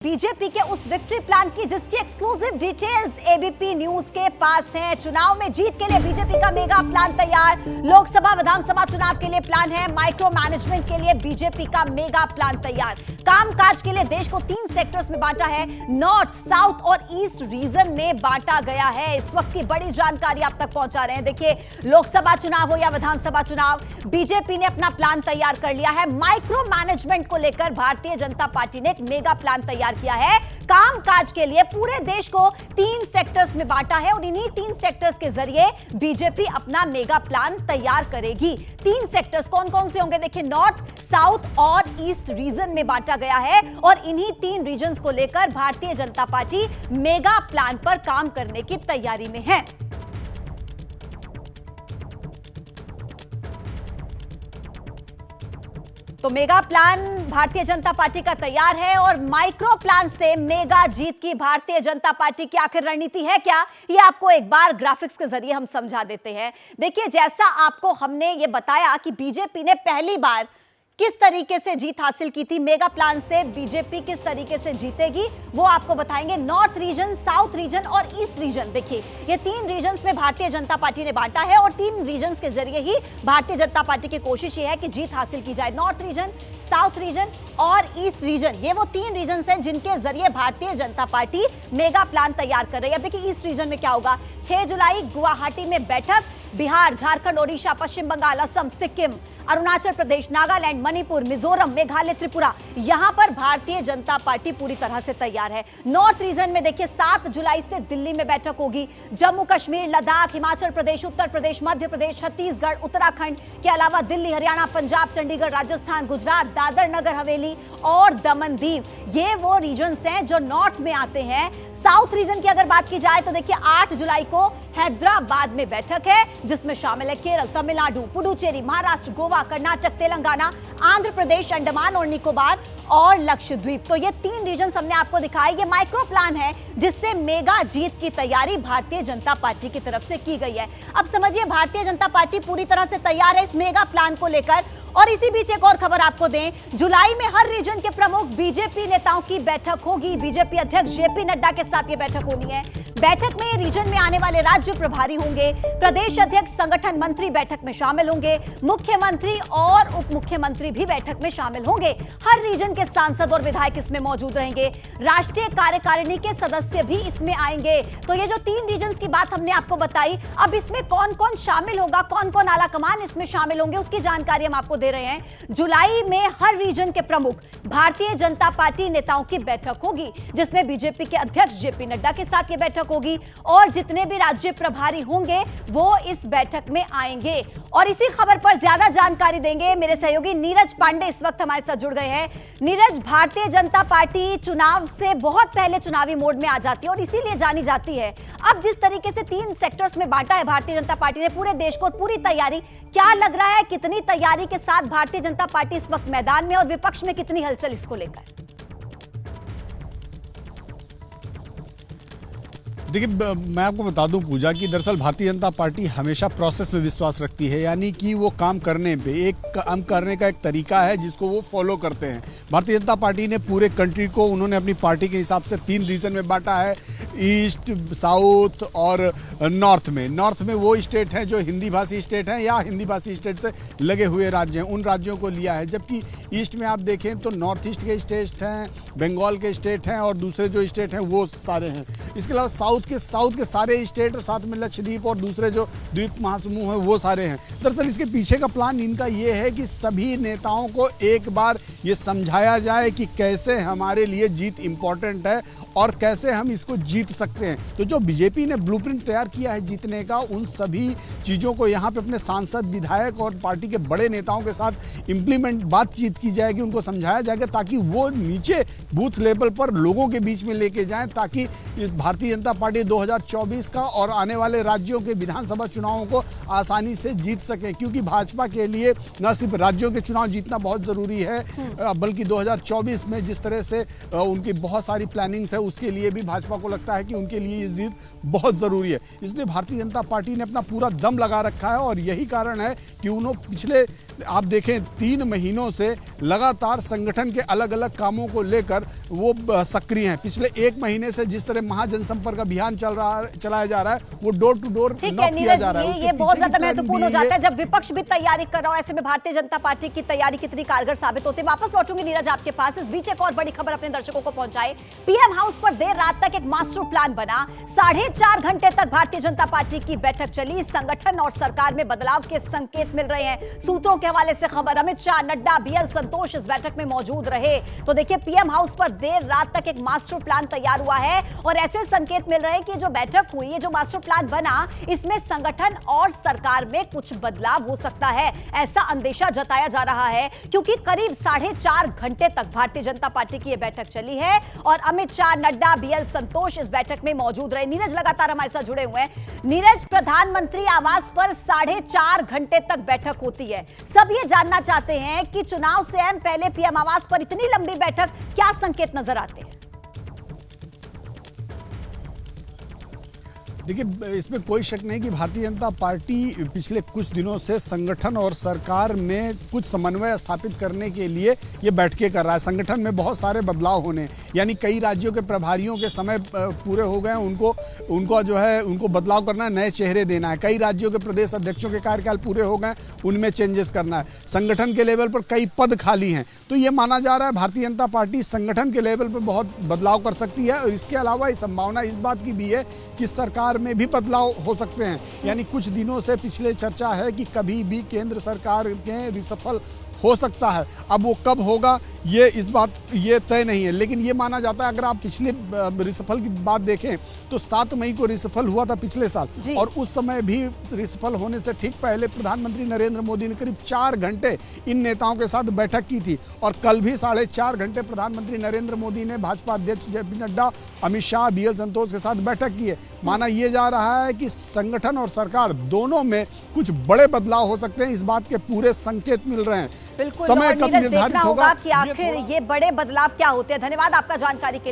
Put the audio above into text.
BJP के उस victory plan की जिसकी एक्सक्लूसिव डिटेल्स एबीपी न्यूज के पास है। चुनाव में जीत के लिए बीजेपी का मेगा प्लान तैयार। लोकसभा विधानसभा चुनाव के लिए प्लान है। माइक्रो मैनेजमेंट के लिए बीजेपी का मेगा प्लान तैयार। कामकाज के लिए देश को 3 सेक्टर्स में बांटा है। नॉर्थ, साउथ और ईस्ट रीजन में बांटा गया है। इस वक्त की बड़ी जानकारी आप तक पहुंचा रहे हैं। देखिए, लोकसभा चुनाव हो या विधानसभा चुनाव, बीजेपी ने अपना प्लान तैयार कर लिया है। माइक्रो मैनेजमेंट को लेकर भारतीय जनता पार्टी ने एक मेगा प्लान तैयार किया है। कामकाज के लिए पूरे देश को 3 सेक्टर्स में बांटा है और इन्हीं 3 सेक्टर्स के जरिए बीजेपी अपना मेगा प्लान तैयार करेगी। 3 सेक्टर्स कौन कौन से होंगे? देखिए, नॉर्थ, साउथ और ईस्ट रीजन में बांटा गया है और इन्हीं 3 रीजन्स को लेकर Bharatiya Janata party mega plan पर काम करने की तैयारी में है। तो mega plan Bharatiya Janata party का तैयार है और माइक्रो प्लान से मेगा जीत की भारतीय जनता पार्टी की आखिर रणनीति है क्या, ये आपको एक बार ग्राफिक्स के जरिए हम समझा देते हैं। देखिए, जैसा आपको हमने ये बताया कि बीजेपी ने पहली बार किस तरीके से जीत हासिल की थी, मेगा प्लान से बीजेपी किस तरीके से जीतेगी वो आपको बताएंगे। नॉर्थ रीजन, साउथ रीजन और ईस्ट रीजन, देखिए ये 3 रीजन्स में भारतीय जनता पार्टी ने बांटा है और 3 रीजन्स के जरिए ही भारतीय जनता पार्टी की कोशिश ये है कि जीत हासिल की जाए। नॉर्थ रीजन, साउथ रीजन और ईस्ट रीजन, ये वो 3 रीजन्स हैं जिनके जरिए Bharatiya Janata party mega plan तैयार कर रही है। अब देखिए, ईस्ट रीजन में क्या होगा। 6 जुलाई गुवाहाटी में बैठक। बिहार, झारखंड, ओडिशा, पश्चिम बंगाल, असम, सिक्किम, अरुणाचल प्रदेश, नागालैंड, मणिपुर, मिजोरम, मेघालय, त्रिपुरा, यहां पर भारतीय जनता पार्टी पूरी तरह से तैयार है। नॉर्थ रीजन में देखिए 7 जुलाई से दिल्ली में बैठक होगी। जम्मू कश्मीर, लद्दाख, हिमाचल प्रदेश, उत्तर प्रदेश, मध्य प्रदेश, छत्तीसगढ़, उत्तराखंड के अलावा दिल्ली, हरियाणा, पंजाब, चंडीगढ़, राजस्थान, गुजरात, दादर नगर हवेली और दमन दीव, ये वो रीजन्स हैं जो नॉर्थ में आते हैं। साउथ रीजन की अगर बात की जाए तो देखिए 8 जुलाई को हैदराबाद में बैठक है जिसमें शामिल है केरल, तमिलनाडु, पुडुचेरी, महाराष्ट्र, गोवा, कर्नाटक, तेलंगाना, आंध्र प्रदेश, अंडमान और निकोबार और लक्षद्वीप। तो ये 3 रीजन हमने आपको दिखाए। ये माइक्रो प्लान है जिससे मेगा जीत की तैयारी भारतीय जनता पार्टी की तरफ से की गई है। अब समझिए, भारतीय जनता पार्टी पूरी तरह से तैयार है इस मेगा प्लान को लेकर। और इसी बीच एक और खबर आपको दें, जुलाई में हर रीजन के प्रमुख बीजेपी नेताओं की बैठक होगी। बीजेपी अध्यक्ष जेपी नड्डा के साथ ये बैठक होनी है। बैठक में रीजन में आने वाले राज्य प्रभारी होंगे, प्रदेश अध्यक्ष, संगठन मंत्री बैठक में शामिल होंगे, मुख्यमंत्री और उप मुख्यमंत्री भी बैठक में शामिल होंगे। हर रीजन के सांसद और विधायक इसमें मौजूद रहेंगे। राष्ट्रीय कार्यकारिणी के सदस्य भी इसमें आएंगे। तो ये जो 3 रीजन की बात हमने आपको बताई, अब इसमें कौन कौन शामिल होगा, कौन कौन आला कमान इसमें शामिल होंगे, उसकी जानकारी हम आपको दे रहे हैं। जुलाई में हर रीजन के प्रमुख भारतीय जनता पार्टी नेताओं की बैठक होगी जिसमें बीजेपी के अध्यक्ष जेपी नड्डा के साथ ये बैठक होगी और जितने भी राज्य प्रभारी होंगे वो इस बैठक में आएंगे। और इसी खबर पर ज्यादा जानकारी देंगे मेरे सहयोगी नीरज पांडे इस वक्त हमारे साथ जुड़ गए हैं। नीरज, भारतीय जनता पार्टी चुनाव से बहुत पहले चुनावी मोड में आ जाती है और इसीलिए जानी जाती है। अब जिस तरीके से 3 सेक्टर्स में बांटा है भारतीय जनता पार्टी ने पूरे देश को, पूरी तैयारी, क्या लग रहा है कितनी तैयारी के साथ भारतीय जनता पार्टी इस वक्त मैदान में और विपक्ष में कितनी हलचल इसको लेकर? देखिए, मैं आपको बता दूं पूजा कि दरअसल भारतीय जनता पार्टी हमेशा प्रोसेस में विश्वास रखती है, यानी कि वो काम करने पे एक काम करने का एक तरीका है जिसको वो फॉलो करते हैं। भारतीय जनता पार्टी ने पूरे कंट्री को उन्होंने अपनी पार्टी के हिसाब से 3 रीजन में बांटा है, ईस्ट, साउथ और नॉर्थ में। नॉर्थ में वो स्टेट हैं जो हिंदी भाषी स्टेट हैं या हिंदी भाषी स्टेट से लगे हुए राज्य हैं, उन राज्यों को लिया है। जबकि ईस्ट में आप देखें तो नॉर्थ ईस्ट के स्टेट हैं, बंगाल के स्टेट हैं और दूसरे जो स्टेट हैं वो सारे हैं। इसके अलावा साउथ के सारे स्टेट और साथ में लक्षद्वीप और दूसरे जो द्वीप महासमूह हैं वो सारे हैं। दरअसल इसके पीछे का प्लान इनका ये है कि सभी नेताओं को एक बार ये समझाया जाए कि कैसे हमारे लिए जीत इंपॉर्टेंट है और कैसे हम इसको जीत सकते हैं। तो जो बीजेपी ने ब्लूप्रिंट तैयार किया है जीतने का, उन सभी चीज़ों को यहाँ पे अपने सांसद, विधायक और पार्टी के बड़े नेताओं के साथ इम्प्लीमेंट, बातचीत की जाएगी, उनको समझाया जाएगा ताकि वो नीचे बूथ लेवल पर लोगों के बीच में लेके जाएं, ताकि भारतीय जनता पार्टी 2024 का और आने वाले राज्यों के विधानसभा चुनावों को आसानी से जीत सके। क्योंकि भाजपा के लिए न सिर्फ राज्यों के चुनाव जीतना बहुत ज़रूरी है, बल्कि 2024 में जिस तरह से उनकी बहुत सारी प्लानिंग्स है, उसके लिए भी भाजपा को लगता है कि उनके लिए ये जीत बहुत ज़रूरी है। इसलिए भारतीय जनता पार्टी ने अपना पूरा दम लगा रखा है और यही कारण है कि उन्होंने पिछले आप देखें 3 महीनों से लगातार संगठन के अलग अलग कामों को लेकर वो सक्रिय हैं। पिछले 1 महीने से जिस तरह महाजनसंपर्क अभियान चलाया जा रहा है, वो डोर टू डोर नॉक किया जा रहा है। ये बहुत ज्यादा महत्वपूर्ण हो जाता है जब विपक्ष भी तैयारी कर रहा हो। ऐसे में भारतीय जनता पार्टी की तैयारी कितनी कारगर साबित होती है। वापस लौटूंगी नीरज आपके पास। इस बीच एक और बड़ी खबर अपने दर्शकों को पहुंचाए। पीएम हाउस पर देर रात तक एक मास्टर प्लान बना। 4.5 घंटे तक भारतीय जनता पार्टी की बैठक चली। संगठन और सरकार में बदलाव के संकेत मिल रहे हैं। सूत्रों के हवाले से खबर, अमित शाह, नड्डा, बीएल संतोष इस बैठक में मौजूद रहे। तो देखिए, पीएम हाउस पर देर रात तक एक मास्टर प्लान तैयार हुआ है और ऐसे संकेत मिल रहे हैं कि जो बैठक हुई, ये जो मास्टर प्लान बना, इसमें संगठन और सरकार में कुछ बदलाव हो सकता है, ऐसा अंदेशा जताया जा रहा है। क्योंकि करीब 4.5 घंटे तक भारतीय जनता पार्टी की यह बैठक चली है और अमित शाह, नड्डा, बीएल संतोष इस बैठक में मौजूद रहे। नीरज लगातार हमारे साथ जुड़े हुए हैं। नीरज, प्रधानमंत्री आवास पर 4.5 घंटे तक बैठक होती है। सब ये जानना चाहते हैं कि चुनाव से पहले पीएम आवास पर इतनी लंबी बैठक, क्या संकेत नजर आते हैं? देखिए, इसमें कोई शक नहीं कि भारतीय जनता पार्टी पिछले कुछ दिनों से संगठन और सरकार में कुछ समन्वय स्थापित करने के लिए ये बैठकें कर रहा है। संगठन में बहुत सारे बदलाव होने, यानी कई राज्यों के प्रभारियों के समय पूरे हो गए, उनको बदलाव करना है, नए चेहरे देना है। कई राज्यों के प्रदेश अध्यक्षों के कार्यकाल पूरे हो गए, उनमें चेंजेस करना है। संगठन के लेवल पर कई पद खाली हैं, तो ये माना जा रहा है भारतीय जनता पार्टी संगठन के लेवल पर बहुत बदलाव कर सकती है। और इसके अलावा संभावना इस बात की भी है कि सरकार में भी बदलाव हो सकते हैं। यानी कुछ दिनों से पिछले चर्चा है कि कभी भी केंद्र सरकार के रिसफल हो सकता है। अब वो कब होगा ये तय नहीं है, लेकिन ये माना जाता है, अगर आप पिछले रिसफल की बात देखें तो 7 मई को रिसफल हुआ था पिछले साल, और उस समय भी रिसफल होने से ठीक पहले प्रधानमंत्री नरेंद्र मोदी ने करीब 4 घंटे इन नेताओं के साथ बैठक की थी। और कल भी 4.5 घंटे प्रधानमंत्री नरेंद्र मोदी ने भाजपा अध्यक्ष जेपी नड्डा, अमित शाह, बीएल संतोष के साथ बैठक की है। माना यह जा रहा है कि संगठन और सरकार दोनों में कुछ बड़े बदलाव हो सकते हैं, इस बात के पूरे संकेत मिल रहे हैं। बिल्कुल, समय कब निर्धारित होगा कि आखिर ये बड़े बदलाव क्या होते हैं। धन्यवाद आपका जानकारी के लिए।